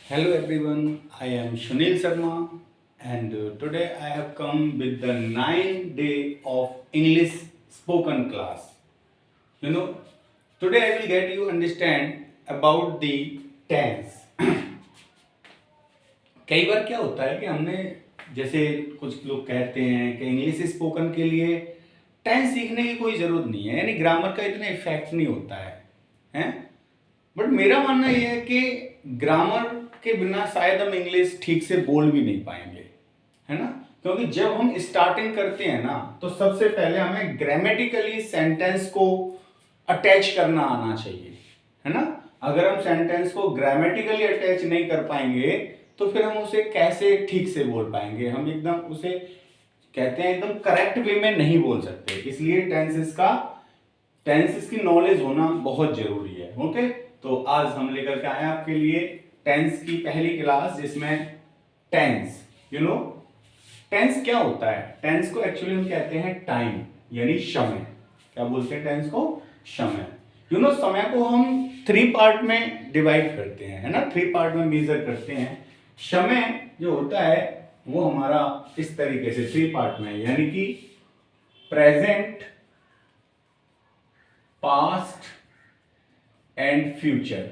Hello everyone, I am Sunil Sharma and today I have come with the 9 day of English spoken class. You know, today I will get you understand about the tense. कई बार क्या होता है कि हमने जैसे कुछ लोग कहते हैं कि इंग्लिश स्पोकन के लिए टेंस सीखने की कोई ज़रूरत नहीं है, यानी ग्रामर का इतना इफेक्ट नहीं होता है? बट मेरा मानना यह है कि ग्रामर के बिना शायद हम इंग्लिश ठीक से बोल भी नहीं पाएंगे, है ना? क्योंकि जब हम स्टार्टिंग करते हैं ना, तो सबसे पहले हमें ग्रामेटिकली सेंटेंस को अटैच करना आना चाहिए, है ना? अगर हम सेंटेंस को ग्रामेटिकली अटैच नहीं कर पाएंगे तो फिर हम उसे कैसे ठीक से बोल पाएंगे? हम एकदम उसे कहते हैं एकदम करेक्ट वे में नहीं बोल सकते, इसलिए टेंसेस की नॉलेज होना बहुत जरूरी है। ओके, तो आज हम लेकर के आए आपके लिए टेंस की पहली क्लास, जिसमें टेंस टेंस क्या होता है? टेंस को एक्चुअली हम कहते हैं टाइम, यानी समय। क्या बोलते हैं टेंस को? समय। समय को हम 3 पार्ट में डिवाइड करते हैं, है ना? 3 पार्ट में मेजर करते हैं। समय जो होता है वो हमारा इस तरीके से 3 पार्ट में, यानी कि प्रेजेंट, पास्ट एंड फ्यूचर,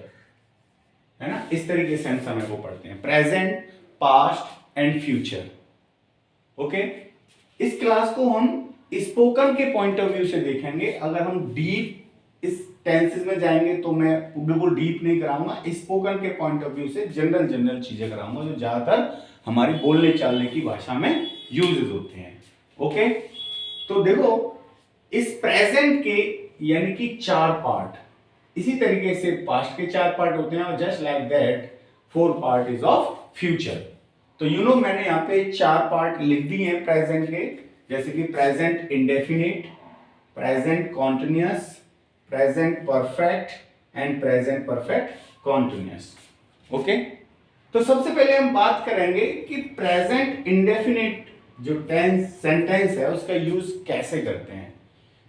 है ना? इस तरीके से हम समय को पढ़ते हैं, present, past and future. Okay, इस क्लास को हम स्पोकन के पॉइंट ऑफ व्यू से देखेंगे। अगर हम डीप इस टेंसेस में जाएंगे तो मैं बिल्कुल डीप नहीं कराऊंगा, स्पोकन के पॉइंट ऑफ व्यू से जनरल चीजें कराऊंगा जो ज्यादातर हमारी बोलने चालने की भाषा में यूजेस होते हैं। ओके, तो देखो इस प्रेजेंट के यानी कि 4 पार्ट, इसी तरीके से पास्ट के 4 पार्ट होते हैं, और just like that 4 part is of future. तो मैंने यहाँ पे 4 पार्ट लिख दिए हैं प्रेजेंट के, जैसे कि present indefinite, present continuous, present perfect and present perfect continuous. Okay, तो सबसे पहले हम बात करेंगे कि प्रेजेंट इंडेफिनिट जो सेंटेंस है उसका यूज कैसे करते हैं।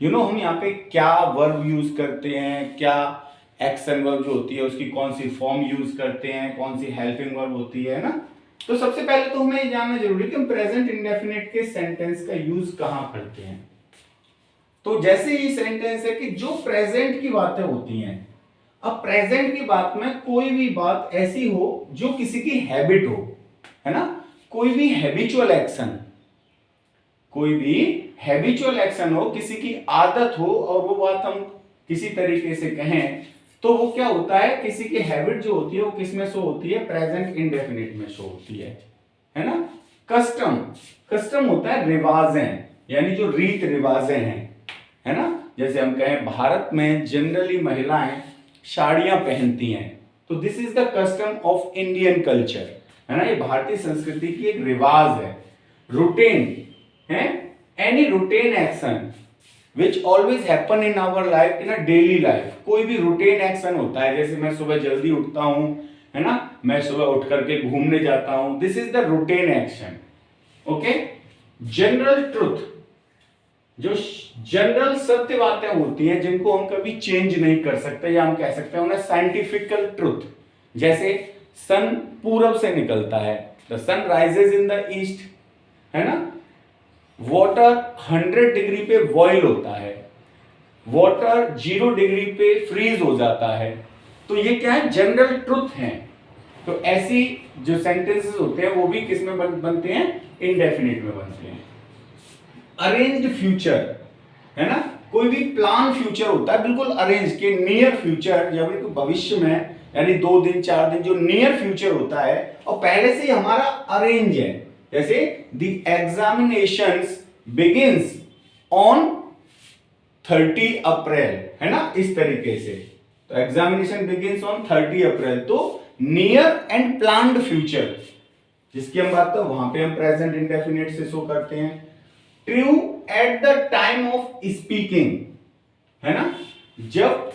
हम यहाँ पे क्या वर्ब यूज करते हैं, क्या एक्शन वर्ब जो होती है उसकी कौन सी फॉर्म यूज करते हैं, कौन सी हेल्पिंग वर्ब होती है ना? तो सबसे पहले तो हमें ये जानना जरूरी है कि हम प्रेजेंट इंडेफिनिट के सेंटेंस का यूज कहां करते हैं। तो जैसे ये सेंटेंस है कि जो प्रेजेंट की बातें होती हैं, अब प्रेजेंट की बात में कोई भी बात ऐसी हो जो किसी की हैबिट हो, है ना? कोई भी हैबिचुअल एक्शन हो, किसी की आदत हो, और वो बात हम किसी तरीके से कहें तो वो क्या होता है, किसी की हैबिट जो होती है वो किस में शो होती है? प्रेजेंट इंडेफिनिट में शो होती है ना? कस्टम होता है रिवाजें, यानी जो रीत रिवाजें हैं, है ना? जैसे हम कहें भारत में जनरली महिलाएं साड़ियां पहनती हैं, तो this is the custom of Indian culture, है ना? ये भारतीय संस्कृति की एक रिवाज है। रूटीन है any routine action which always happen in our life, in a daily life. कोई भी रूटीन एक्शन होता है, जैसे मैं सुबह जल्दी उठता हूं, है ना? मैं सुबह उठ करके घूमने जाता हूं, this is the routine action. Okay, general truth, जो जनरल सत्य बातें होती हैं जिनको हम कभी चेंज नहीं कर सकते, या हम कह सकते हैं उन्हें साइंटिफिकल ट्रुथ। जैसे सन पूरब से निकलता है, the sun rises in the east, है ना? वाटर 100 डिग्री पे बॉइल होता है, वाटर 0 डिग्री पे फ्रीज हो जाता है। तो ये क्या है? जनरल ट्रुथ है। तो ऐसी जो सेंटेंसेस होते हैं वो भी किस में बनते हैं? इंडेफिनिट में बनते हैं। अरेंज्ड फ्यूचर, है ना? कोई भी प्लान फ्यूचर होता है बिल्कुल अरेंज के, नियर फ्यूचर, या फिर भविष्य में, यानी 2 दिन 4 दिन जो नियर फ्यूचर होता है और पहले से ही हमारा अरेंज है। जैसे द एग्जामिनेशंस बिगिंस ऑन 30 अप्रैल, है ना? इस तरीके से, तो एग्जामिनेशन बिगिंस ऑन 30 अप्रैल, तो नियर एंड प्लान्ड फ्यूचर जिसकी हम बात करते हैं वहां पे हम प्रेजेंट इंडेफिनिट से शो करते हैं। True eight the time of speaking, है ना? जब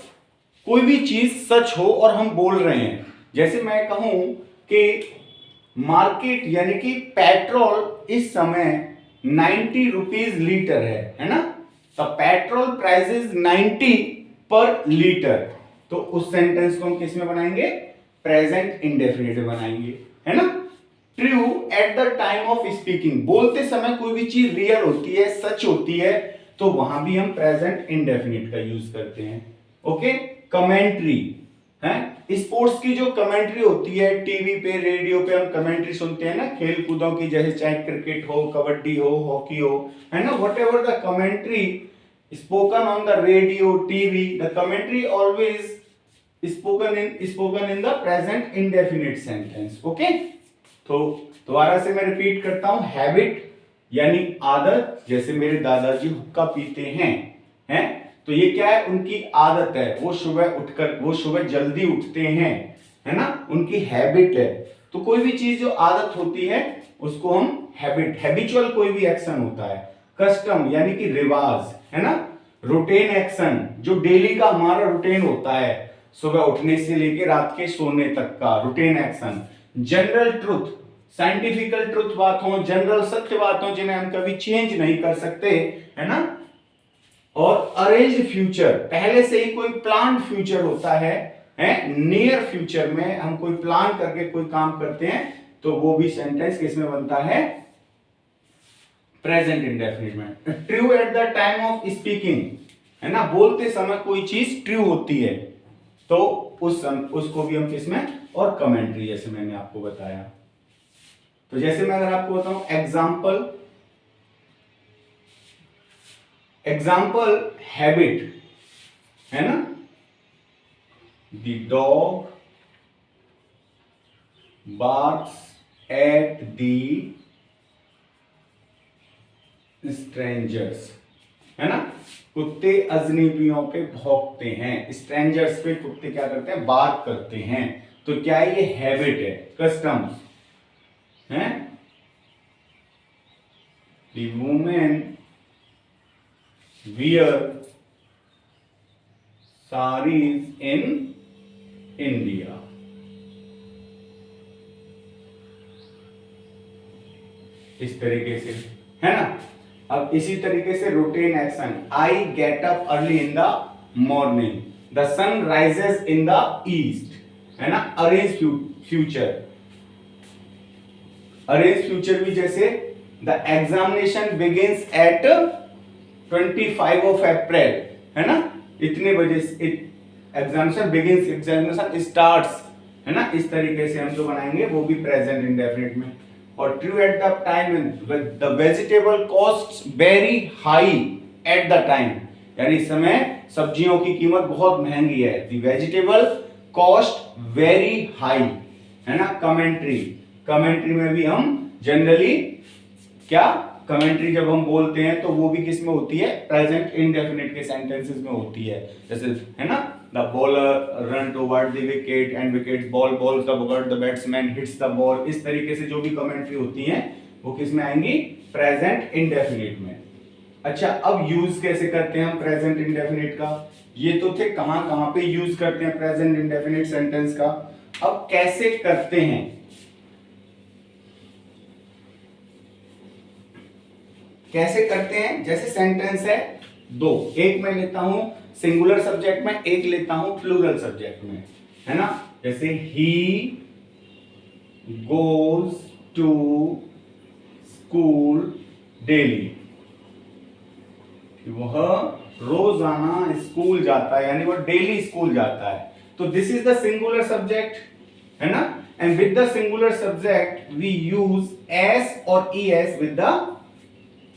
कोई भी चीज सच हो और हम बोल रहे हैं, जैसे मैं कहूं कि मार्केट यानी कि पेट्रोल इस समय 90 रुपीज लीटर है ना? तो पेट्रोल प्राइस इज 90 पर लीटर, तो उस सेंटेंस को हम किस में बनाएंगे? प्रेजेंट इंडेफिनिट बनाएंगे, है ना। True eight the time of speaking, बोलते समय कोई भी चीज रियल होती है, सच होती है, तो वहां भी हम प्रेजेंट इंडेफिनिट का यूज करते हैं। ओके। कमेंट्री है, स्पोर्ट्स की जो कमेंट्री होती है, टीवी पे रेडियो पे हम कमेंट्री सुनते हैं ना, खेल कूदों की, जैसे चाहे क्रिकेट हो, कबड्डी हो, हॉकी हो, है ना, what ever the commentary spoken on the radio, TV, the commentary always spoken in the present indefinite sentence. Okay. तो दोबारा से मैं रिपीट करता हूं, हैबिट यानी आदत, जैसे मेरे दादाजी हुक्का पीते हैं, तो ये क्या है, उनकी आदत है, वो सुबह जल्दी उठते हैं, है ना, उनकी हैबिट है। तो कोई भी चीज जो आदत होती है उसको हम हैबिचुअल कोई भी एक्शन होता है। कस्टम यानी कि रिवाज, है ना। रूटीन एक्शन जो डेली का हमारा रूटीन होता है, सुबह उठने से लेकर रात के सोने तक का routine action. General truth, scientifical truth बात हो, जनरल सत्य बात हो, जिन्हें हम कभी चेंज नहीं कर सकते, है ना। और अरेंज फ्यूचर, पहले से ही कोई प्लान फ्यूचर होता है, नियर फ्यूचर में हम कोई प्लान करके कोई काम करते हैं, तो वो भी सेंटेंस किसमें बनता है, प्रेजेंट इंडेफिनिट में। True eight the time of speaking, है ना, बोलते समय कोई चीज ट्रू होती है, तो उसको भी हम किसमें, और कमेंट्री, जैसे मैंने आपको बताया। तो जैसे मैं अगर आपको बताऊं एग्जाम्पल हैबिट, है ना, the dog barks at the strangers, है ना, कुत्ते अजनबियों पे भौंकते हैं, स्ट्रेंजर्स पे कुत्ते क्या करते हैं, बात करते हैं। तो क्या ये हैबिट है, कस्टम्स है। The women wear saris in India, इस तरीके से, है ना। अब इसी तरीके से routine action, I get up early in the morning, the sun rises in the east, है ना। अरेंज फ्यूचर भी जैसे the examination begins at 25 of April, है ना, इतने बजे एग्जामिनेशन बिगिंस, एग्जामिनेशन स्टार्ट्स, है ना। इस तरीके से हम जो बनाएंगे वो भी प्रेजेंट इंडेफिनिट में। और true eight the time, the vegetable cost very high at the time, यानी इस समय सब्जियों की कीमत बहुत महंगी है, the vegetable cost very high, है ना। कमेंट्री में भी हम जनरली क्या, कमेंट्री जब हम बोलते हैं तो वो भी किस में होती है, प्रेजेंट इंडेफिनिट के सेंटेंसेस में होती है, जैसे, है ना, the bowler run toward the wicket and wicket ball balls the wicket, the batsman hits the ball. इस तरीके से जो भी कमेंट्री होती है वो किस में आएंगी, प्रेजेंट इंडेफिनिट में। अच्छा, अब यूज कैसे करते हैं हम प्रेजेंट इंडेफिनिट का, ये तो थे कहां पे यूज करते हैं प्रेजेंट इंडेफिनिट सेंटेंस का। अब कैसे करते हैं, जैसे सेंटेंस है दो, एक मैं लेता हूं सिंगुलर सब्जेक्ट में, एक लेता हूं प्लूरल सब्जेक्ट में, है ना। जैसे ही गोज टू स्कूल डेली, वह रोजाना स्कूल जाता है, यानी वह डेली स्कूल जाता है। तो this is the singular subject, है ना। And with the singular subject we use S और ES with the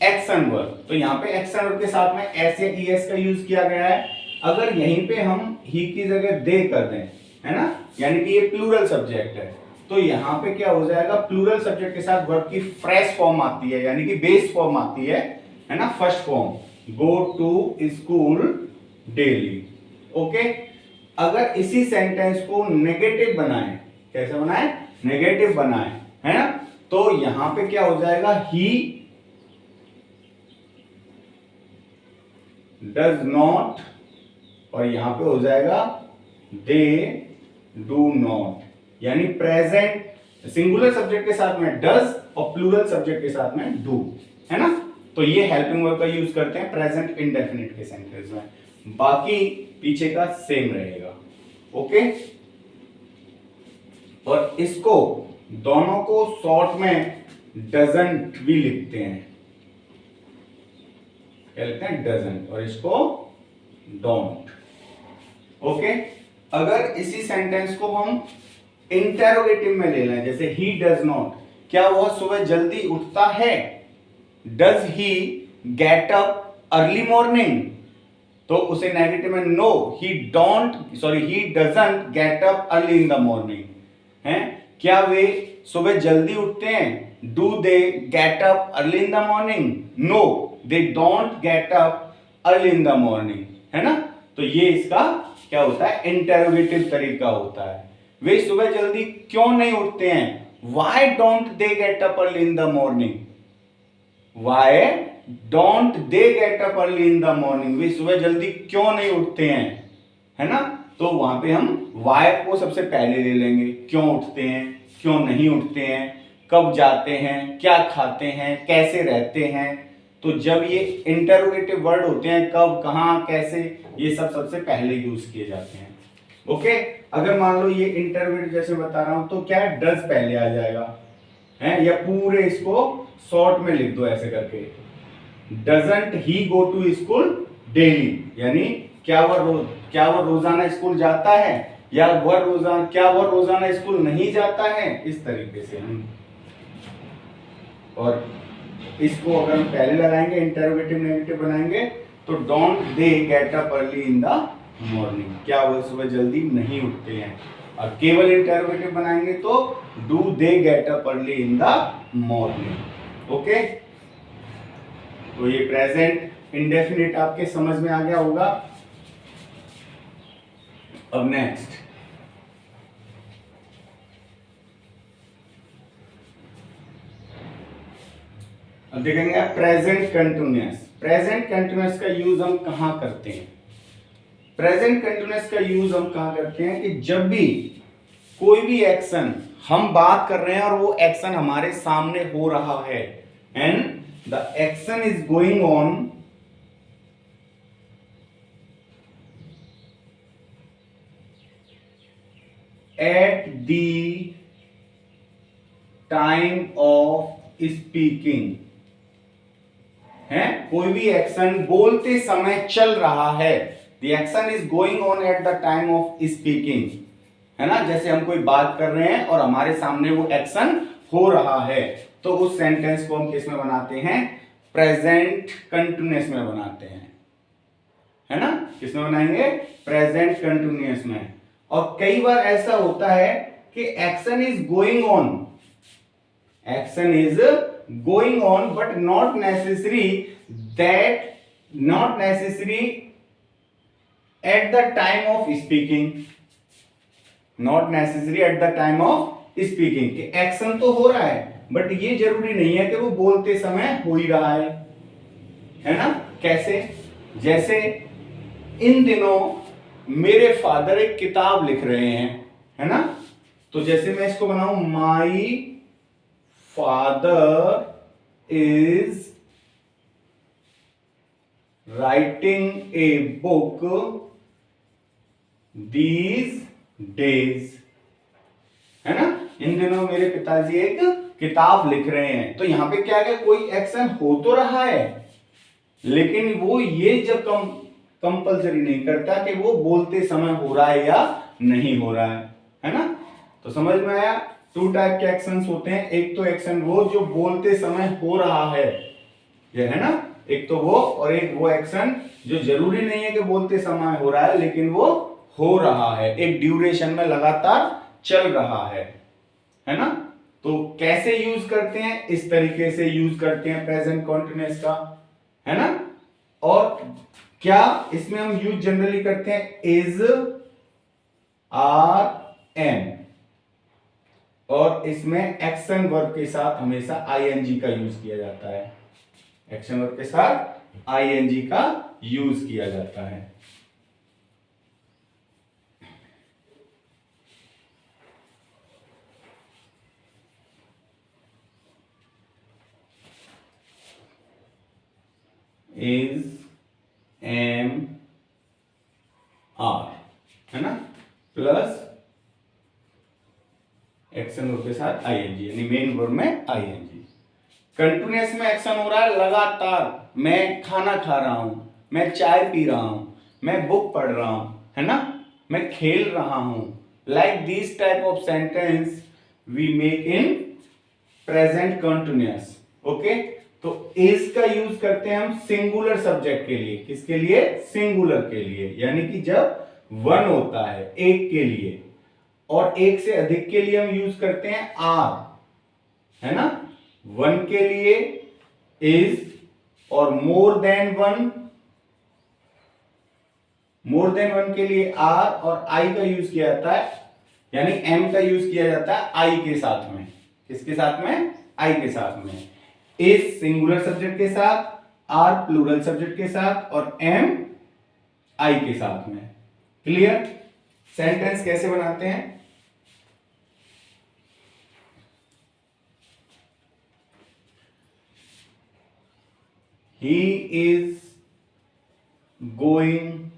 action verb. तो यहाँ पे एक्शन वर्ब के साथ में एस या ईएस का यूज किया गया है। अगर यहीं पे हम ही की जगह दे कर दें, है ना, यानी कि ये प्लूरल सब्जेक्ट है, तो यहाँ पे क्या हो जाएगा, प्लूरल सब्जेक्ट के साथ वर्ब की फ्रेश फॉर्म आती है, यानी कि बेस फॉर्म आती है ना, first form, go to school daily. Okay. अगर इसी सेंटेंस को नेगेटिव बनाए, कैसे बनाए, नेगेटिव बनाए, है ना, तो यहां पे क्या हो जाएगा, ही डज नॉट, और यहां पे हो जाएगा दे डू नॉट, यानी प्रेजेंट सिंगुलर सब्जेक्ट के साथ में डज और प्लूरल सब्जेक्ट के साथ में डू, है ना। तो ये हेल्पिंग वर्ब का यूज करते हैं प्रेजेंट इंडेफिनिट के सेंटेंस में, बाकी पीछे का सेम रहेगा। ओके। और इसको दोनों को शॉर्ट में डजंट भी लिखते हैं, क्या लिखते हैं, डजंट, और इसको डोंट। ओके, अगर इसी सेंटेंस को हम इंटेरोगेटिव में ले लें, जैसे ही डज नॉट, क्या वह सुबह जल्दी उठता है? Does he get up early morning? तो उसे नेगेटिव में no he doesn't get up early in the morning है। क्या वे सुबह जल्दी उठते हैं? Do they get up early in the morning? No they don't get up early in the morning, है ना। तो ये इसका क्या होता है, इंटेरोगेटिव तरीका होता है। वे सुबह जल्दी क्यों नहीं उठते हैं? Why don't they get up early in the morning? Why don't they get up early in the morning? वे सुबह जल्दी क्यों नहीं उठते हैं, है ना। तो वहां पे हम व्हाई को सबसे पहले ले लेंगे, क्यों उठते हैं, क्यों नहीं उठते हैं, कब जाते हैं, क्या खाते हैं, कैसे रहते हैं। तो जब ये इंटरोगेटिव वर्ड होते हैं, कब, कहां, कैसे, ये सब सबसे पहले यूज किए जाते हैं। ओके, अगर मान लो ये इंटरोगेटिव जैसे बता रहा हूं, तो क्या डज पहले आ जाएगा, है, या पूरे इसको शॉर्ट में लिख दो ऐसे करके, doesn't he go to school daily, यानी क्या वह रोजाना स्कूल जाता है, या क्या वह रोजाना स्कूल नहीं जाता है, इस तरीके से हम। और इसको अगर हम पहले लगाएंगे, इंटरोगेटिव नेगेटिव बनाएंगे, तो don't they get up early in the morning, क्या वह सुबह जल्दी नहीं उठते हैं। और केवल इंटरोगेटिव बनाएंगे तो do they get up early in the morning. Okay, तो ये प्रेजेंट इंडेफिनिट आपके समझ में आ गया होगा। अब नेक्स्ट, अब देखेंगे प्रेजेंट कंटिन्यूअस। प्रेजेंट कंटिन्यूअस का यूज हम कहां करते हैं? प्रेजेंट कंटिन्यूअस का यूज हम कहां करते हैं कि जब भी कोई भी एक्शन हम बात कर रहे हैं और वो एक्शन हमारे सामने हो रहा है, and the action is going on at the time of speaking, है, कोई भी एक्शन बोलते समय चल रहा है, the action is going on at the time of speaking, है ना। जैसे हम कोई बात कर रहे हैं और हमारे सामने वो एक्शन हो रहा है, तो उस सेंटेंस को हम किस में बनाते हैं? प्रेजेंट कंटिन्यूअस में बनाते हैं, है ना। किस में बनाएंगे? प्रेजेंट कंटिन्यूअस में। और कई बार ऐसा होता है कि action is going on, action is going on but not necessary at the time of speaking, not necessary at the time of speaking, कि एक्शन तो हो रहा है बट ये जरूरी नहीं है कि वो बोलते समय हो ही रहा है ना। कैसे? जैसे इन दिनों मेरे फादर एक किताब लिख रहे हैं, है ना। तो जैसे मैं इसको बनाऊं, माई father is writing a book these days, है ना। इन दिनों मेरे पिताजी एक किताब लिख रहे हैं। तो यहां पे क्या है, कोई एक्शन हो तो रहा है लेकिन वो ये जब कंपल्सरी नहीं करता कि वो बोलते समय हो रहा है या नहीं हो रहा है ना। तो समझ में आया? टू टाइप के एक्शंस होते हैं, एक तो एक्शन वो जो बोलते समय हो रहा है, ये है ना, एक तो वो, और एक वो एक्शन जो जरूरी नहीं है कि बोलते समय हो रहा है लेकिन वो हो रहा है, एक ड्यूरेशन में लगातार चल रहा है ना। तो कैसे यूज करते हैं? इस तरीके से यूज करते हैं प्रेजेंट कंटिन्यूअस का, है ना। और क्या इसमें हम यूज जनरली करते हैं? इज, आर, एम, और इसमें एक्शन वर्ब के साथ हमेशा आईएनजी का यूज किया जाता है, एक्शन वर्ब के साथ आईएनजी का यूज किया जाता है। इज, एम, आर, है ना, प्लस एक्शन वर्ब के साथ आईएनजी, यानी मेन वर्ब में आईएनजी। कंटिन्यूअस में एक्शन हो रहा है लगातार, मैं खाना खा रहा हूं, मैं चाय पी रहा हूं, मैं बुक पढ़ रहा हूं, है ना, मैं खेल रहा हूं। Like this type of sentence we make in present continuous. Okay, तो इज का यूज करते हैं हम सिंगुलर सब्जेक्ट के लिए। किसके लिए? सिंगुलर के लिए, यानी कि जब वन होता है एक के लिए, और एक से अधिक के लिए हम यूज करते हैं आर, है ना। वन के लिए इज, और मोर देन वन के लिए आर, और आई का यूज किया जाता है, यानी एम का यूज किया जाता है आई के साथ में। किसके साथ में? आई के साथ में। इज सिंगुलर सब्जेक्ट के साथ, आर प्लूरल सब्जेक्ट के साथ, और एम आई के साथ में। क्लियर? सेंटेंस कैसे बनाते हैं? He is going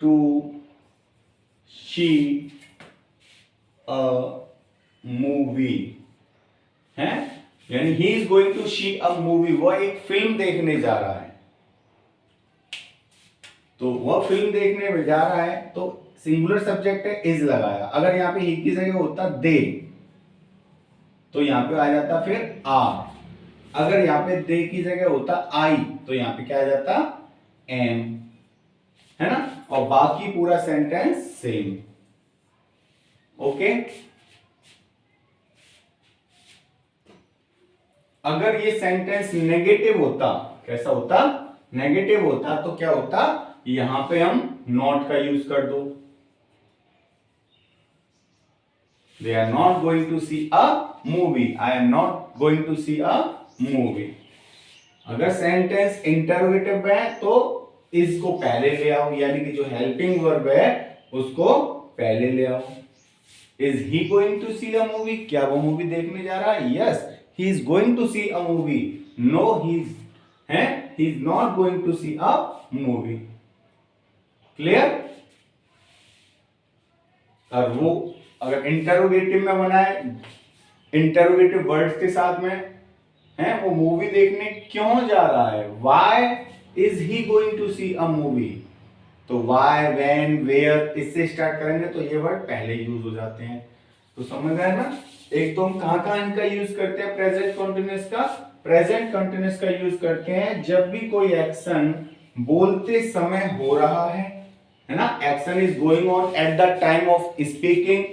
to see a movie, है, यानी he is going to see a movie, वह एक फिल्म देखने जा रहा है। तो वह फिल्म देखने में जा रहा है, तो सिंगुलर सब्जेक्ट है, इज लगाया। अगर यहाँ पे ही की जगह होता दे, तो यहाँ पे आ जाता फिर आर। अगर यहाँ पे दे की जगह होता आई, तो यहाँ पे क्या आ जाता? एम, है ना। और बाकी पूरा सेंटेंस सेम। ओके, अगर ये सेंटेंस नेगेटिव होता, कैसा होता? नेगेटिव होता, तो क्या होता? यहां पे हम नॉट का यूज कर दो। They are not going to see a movie. I am not going to see a movie. अगर सेंटेंस इंटरोगेटिव है तो इसको पहले ले आओ, यानी कि जो हेल्पिंग वर्ब है उसको पहले ले आओ। Is he going to see a movie? क्या वो मूवी देखने जा रहा है? Yes, he is going to see a movie. No, he is not going to see a movie. Clear? और वो अगर इंटरोगेटिव में बनाए, इंटरोगेटिव वर्ड्स के साथ में है, वो मूवी देखने क्यों जा रहा है? Why is he going to see a movie? तो why, when, where इससे स्टार्ट करेंगे तो ये वर्ड पहले यूज हो जाते हैं। तो समझ आया ना? एक तो हम कहाँ इनका यूज करते हैं प्रेजेंट कंटीन्यूअस का? प्रेजेंट कंटीन्यूअस का यूज करते हैं जब भी कोई एक्शन बोलते समय हो रहा है ना। Action is going on at the time of speaking,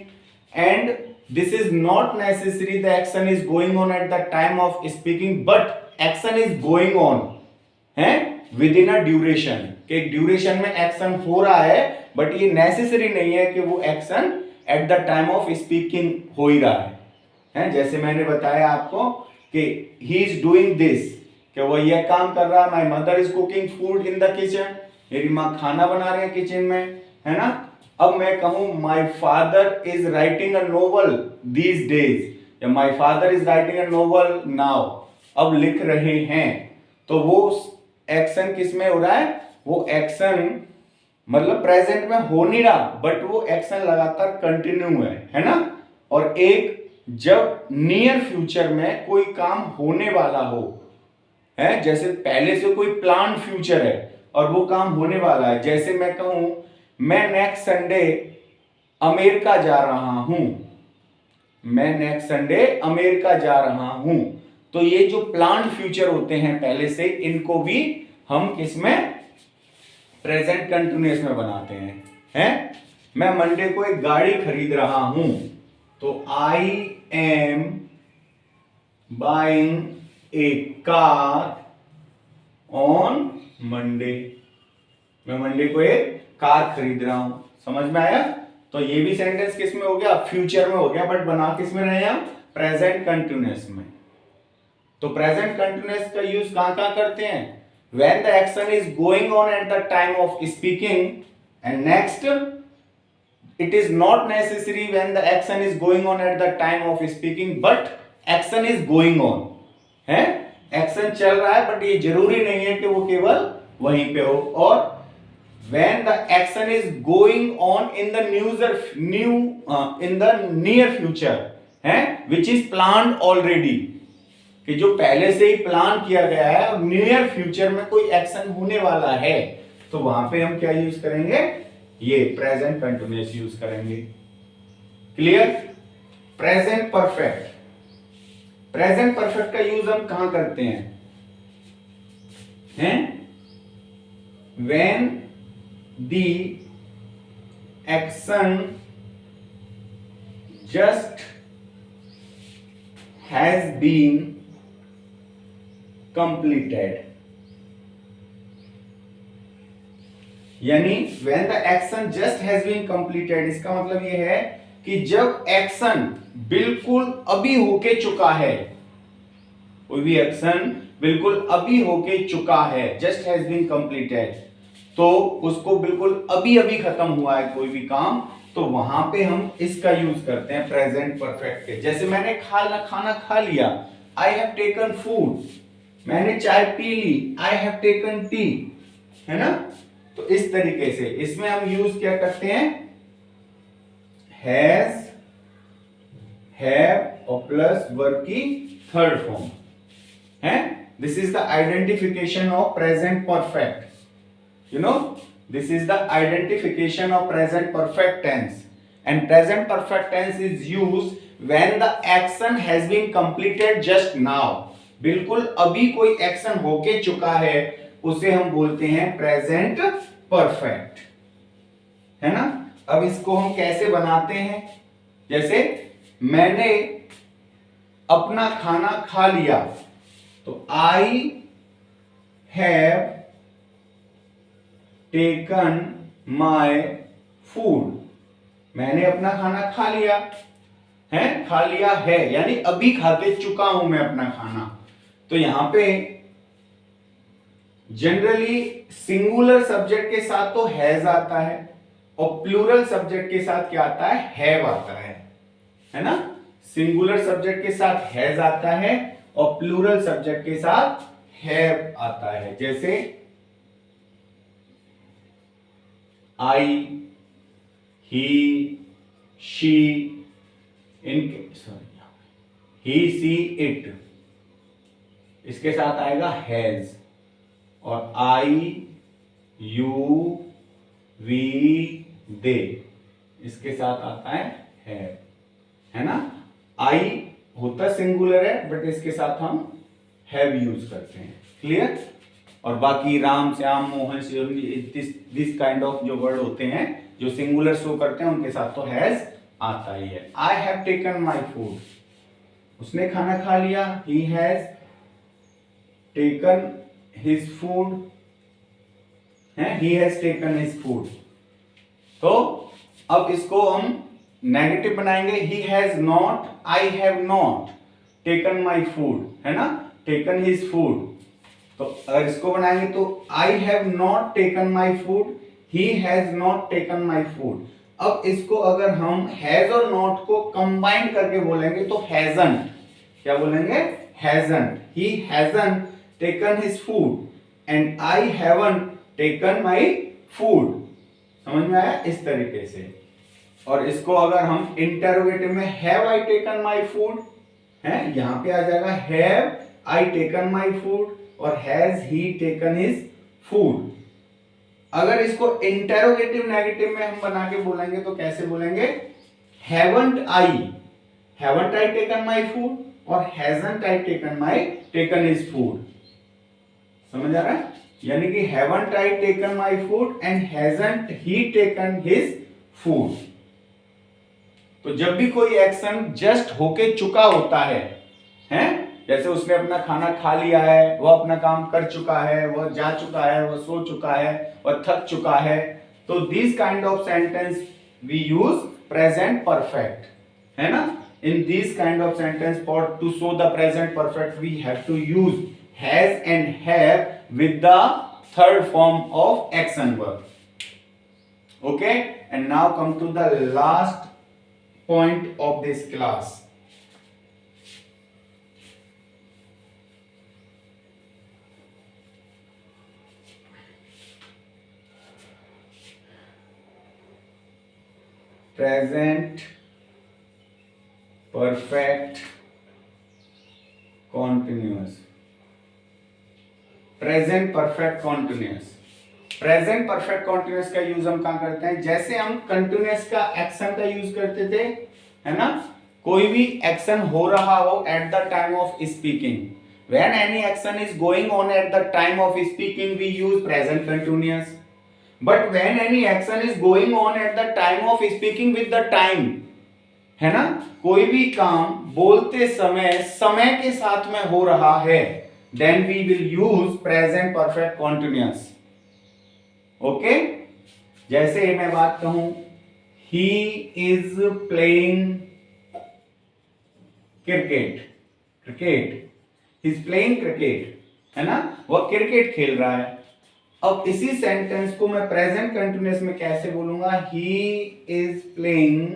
and this is not necessary the action is going on at the time of speaking, but action is going on है within a duration, कि एक duration में action हो रहा है, but ये necessary नहीं है कि वो action at the time of speaking हो ही रहा है। जैसे मैंने बताया आपको कि he is doing this, कि वो ये काम कर रहा है। my mother is cooking food in the kitchen, मेरी माँ खाना बना रहे हैं किचन में, है ना। अब मैं कहूं my father is writing a novel these days, या my father is writing a novel now, अब लिख रहे हैं, तो वो एक्शन किस में हो रहा है? वो एक्शन मतलब प्रेजेंट में हो नहीं रहा, बट वो एक्शन लगातार कंटिन्यू है ना। और एक जब नियर फ्यूचर में कोई काम होने वाला हो, है, जैसे पहले से कोई प्लान फ्यूचर है और वो काम होने वाला है, जैसे मैं कहूं मैं नेक्स्ट संडे अमेरिका जा रहा हूं, मैं नेक्स्ट संडे अमेरिका जा रहा हूं, तो ये जो प्लान फ्यूचर होते हैं पहले से, इनको भी हम किसमें? प्रेजेंट कंटिन्यूअस में बनाते हैं। मैं मंडे को एक गाड़ी खरीद रहा हूं, तो I am buying A car on Monday, मैं मंडे को एक कार खरीद रहा हूं। समझ में आया? तो ये भी सेंटेंस किस में हो गया? फ्यूचर में हो गया, बट बना किस में रहे हम? प्रेजेंट कंटिन्यूअस में। तो प्रेजेंट कंटिन्यूअस का यूज कहां करते हैं? when the action is going on at the time of speaking, and next it is not necessary when the action is going on at the time of speaking, but action is going on, है, action चल रहा है, but ये जरूरी नहीं है कि वो केवल वहीं पे हो। और when the action is going on in the in the near future है, which is planned already, कि जो पहले से ही प्लान किया गया है और नियर फ्यूचर में कोई एक्शन होने वाला है, तो वहां पे हम क्या यूज करेंगे, ये प्रेजेंट कंटिन्यूअस यूज करेंगे। Clear? Present perfect, present perfect का यूज हम कहां करते हैं? When the action just has been completed, यानी when the action just has been completed, इसका मतलब यह है कि जब एक्शन बिल्कुल अभी होके चुका है, कोई भी एक्शन बिल्कुल अभी होके चुका है, जस्ट हैज बीन कंप्लीटेड, तो उसको बिल्कुल अभी अभी खत्म हुआ है कोई भी काम, तो वहां पे हम इसका यूज करते हैं प्रेजेंट परफेक्ट के। जैसे मैंने खाना खा लिया, आई हैव टेकन फूड, मैंने चाय पी ली, आई हैव टेकन टी, है ना? तो इस तरीके से इसमें हम यूज क्या करते हैं, हैज, हैव और प्लस वर्ब की थर्ड फॉर्म है। This is the identification of present perfect, you know, this is the identification of present perfect tense, and present perfect tense is used when the action has been completed just now, बिल्कुल अभी कोई action होके चुका है, उसे हम बोलते हैं प्रेजेंट परफेक्ट, है ना? अब इसको हम कैसे बनाते हैं? जैसे मैंने अपना खाना खा लिया, तो I have taken my food, मैंने अपना खाना खा लिया है, खा लिया है यानी अभी खा के चुका हूं मैं अपना खाना। तो यहां पे जनरली सिंगुलर सब्जेक्ट के साथ तो हैज आता है और प्लूरल सब्जेक्ट के साथ क्या आता है, हैव आता है ना? सिंगुलर सब्जेक्ट के साथ हैज आता है और प्लूरल सब्जेक्ट के साथ हैव आता है। जैसे आई, ही, शी, इनके ही, सी, इट, इसके साथ आएगा हैज, और आई, यू, वी, दे, इसके साथ आता है ना? आई होता सिंगुलर है बट इसके साथ हम हैव यूज करते हैं। क्लियर? और बाकी Ram, Shyam, Mohan, this kind of जो वर्ड होते हैं जो सिंगुलर शो करते हैं उनके साथ तो हैज आता ही है। I have taken my food, उसने खाना खा लिया, he has taken his food, है, he has taken his food. तो अब इसको हम नेगेटिव बनाएंगे, he has not, I have not taken my food, है ना? Taken his food. तो अगर इसको बनाएंगे तो I have not taken my food, he has not taken my food. अब इसको अगर हम हैज और नॉट को कंबाइन करके बोलेंगे तो हैजंट, क्या बोलेंगे? Hasn't, he hasn't taken his food and I haven't taken my food. समझ में आया? इस तरीके से। और इसको अगर हम इंटरोगेटिव में have I taken my food है, यहां पे आ जाएगा have I taken my food और has he taken his food. अगर इसको इंटेरोगेटिव नेगेटिव में हम बना के बोलेंगे तो कैसे बोलेंगे? Haven't I taken my food और hasn't I taken his food. समझ आ रहा है? यानी कि haven't I taken my food and hasn't he taken his food. तो जब भी कोई एक्शन जस्ट होके चुका होता है, जैसे उसने अपना खाना खा लिया है, वह अपना काम कर चुका है, वह जा चुका है, वह सो चुका है, वह थक चुका है, तो this kind of sentence we use present perfect, है ना? In this kind of sentence for to show the present perfect we have to use has and have with the third form of action verb. Okay, and now come to the last point of this class. Present perfect continuous. Present perfect continuous, present perfect continuous का use हम कहां करते हैं? जैसे हम continuous का action का use करते थे, है ना, कोई भी एक्शन हो रहा हो at the time of speaking, when any action is going on at the time of speaking we use present continuous, but when any action is going on at the time of speaking with the time, है ना, कोई भी काम बोलते समय समय के साथ में हो रहा है, then we will use present perfect continuous. Okay, जैसे मैं बात कहूं, he is playing cricket, cricket, he is playing cricket, है ना, वह क्रिकेट खेल रहा है। अब इसी सेंटेंस को मैं प्रेजेंट कंटिन्यूअस में कैसे बोलूंगा? ही is playing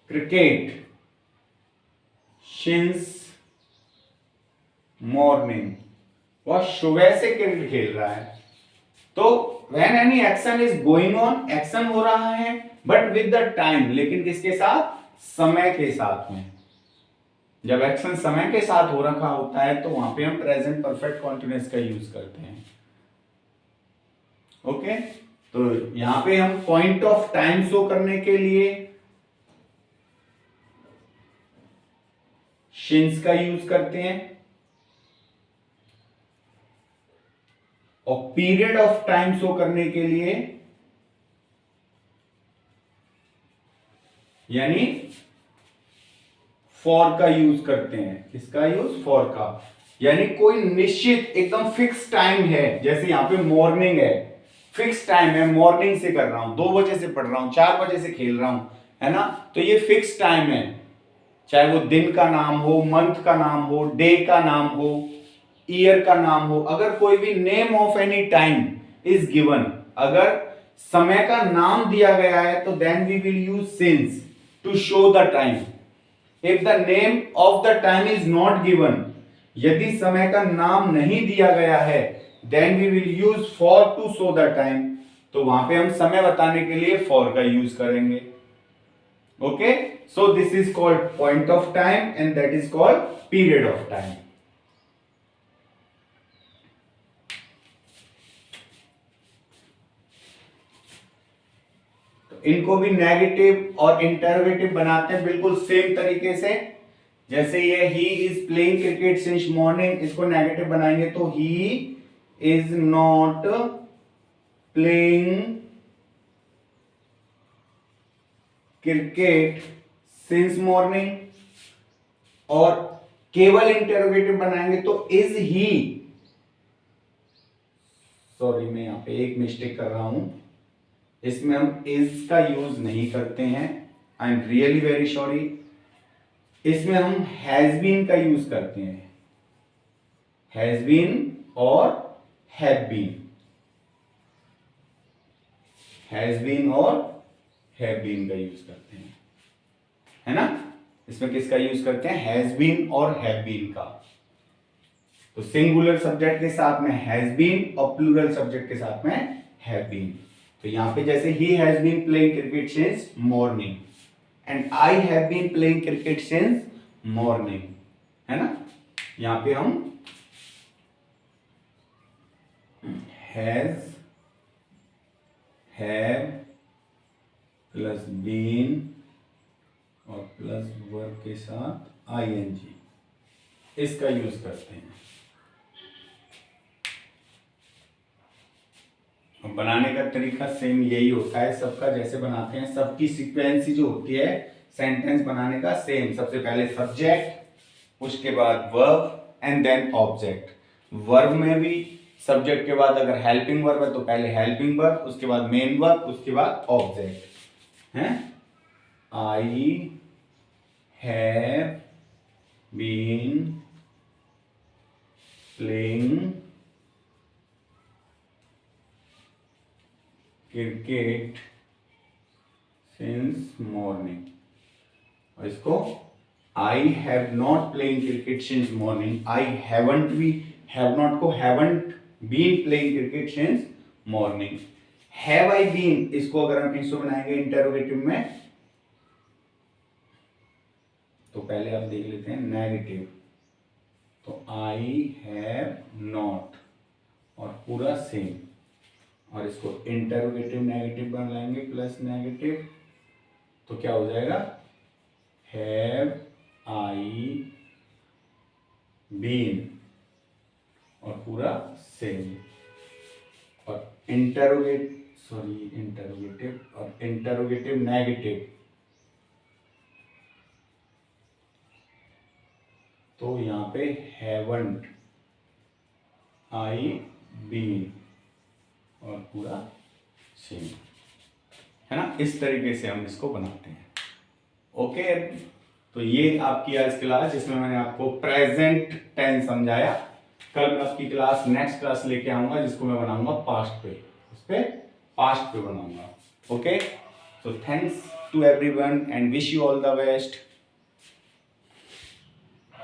cricket since morning, वह सुबह से क्रिकेट खेल रहा है। तो when any action is going on, action हो रहा है बट विद द टाइम, लेकिन किसके साथ? समय के साथ में। जब एक्शन समय के साथ हो रखा होता है तो वहां पे हम प्रेजेंट परफेक्ट कॉन्टिन्यूअस का यूज करते हैं। ओके, तो यहां पे हम पॉइंट ऑफ टाइम शो करने के लिए सिंस का यूज करते हैं, और पीरियड ऑफ टाइम शो करने के लिए यानी फॉर का यूज करते हैं। किसका यूज? फॉर का। यानी कोई निश्चित एकदम फिक्स टाइम है, जैसे यहां पे मॉर्निंग है, फिक्स टाइम है, मॉर्निंग से कर रहा हूं, 2 बजे से पढ़ रहा हूं, 4 बजे से खेल रहा हूं, है ना, तो ये फिक्स टाइम है। चाहे वो दिन का नाम हो, मंथ का नाम हो, डे का नाम हो, ईयर का नाम हो, अगर कोई भी name of any time is given, अगर समय का नाम दिया गया है तो then we will use since to show the time. If the name of the time is not given, यदि समय का नाम नहीं दिया गया है, then we will use for to show the time, तो वहां पे हम समय बताने के लिए फॉर का यूज करेंगे। Okay, so this is called point of time and that is called period of time. तो इनको भी नेगेटिव और इंटरोगेटिव बनाते हैं बिल्कुल सेम तरीके से। जैसे ये he is playing cricket since morning, इसको नेगेटिव बनाएंगे तो he is not playing cricket since morning, और केवल इंटरोगेटिव बनाएंगे तो इज ही, सॉरी मैं यहां पे एक मिस्टेक कर रहा हूं, इसमें हम इज का यूज नहीं करते हैं, I am really very sorry, इसमें हम हैज बीन का यूज करते हैं, हैज बीन और हैव बीन, हैज बीन और हैव बीन का यूज करते हैं, है ना। इसमें किसका यूज करते हैं? हैज बीन और हैव बीन का। तो सिंगुलर सब्जेक्ट के साथ में हैज बीन और प्लूरल सब्जेक्ट के साथ में हैव बीन। तो यहां पे जैसे he has been playing cricket since morning and I have been playing cricket since morning, है ना, यहां पे हम हैज, हैव प्लस बीन और प्लस वर्ब के साथ आईएनजी, इसका यूज करते हैं। बनाने का तरीका सेम यही होता है सबका, जैसे बनाते हैं सबकी सीक्वेंस जो होती है सेंटेंस बनाने का सेम। सबसे पहले सब्जेक्ट, उसके बाद verb and then object. Verb में भी सब्जेक्ट के बाद अगर हेल्पिंग वर्ब है तो पहले हेल्पिंग वर्ब, उसके बाद मेन वर्ब, उसके बाद ऑब्जेक्ट है। I have been playing cricket since morning, और इसको I have not playing cricket since morning, I haven't भी, हैव नॉट को haven't been playing cricket since morning. Have I been, इसको अगर हम किसको बनाएंगे इंटरोगेटिव में, तो पहले आप देख लेते हैं नेगेटिव, तो आई हैव नॉट और पूरा सेम, और इसको इंटरोगेटिव नेगेटिव बनाएंगे प्लस नेगेटिव, तो क्या हो जाएगा हैव आई बीन और पूरा सेम, और इंटरोगेटिव और इंटरोगेटिव नेगेटिव, तो यहां पे हैवंट आई बीन और पूरा सेम, है ना। इस तरीके से हम इसको बनाते हैं। ओके, तो ये आपकी आज क्लास जिसमें मैंने आपको प्रेजेंट टेंस समझाया। कल मैं आपकी क्लास नेक्स्ट क्लास लेके आऊंगा जिसको मैं बनाऊंगा पास्ट पे, उस पे पास्ट पे बनाऊंगा। Okay, so thanks to everyone and wish you all the best.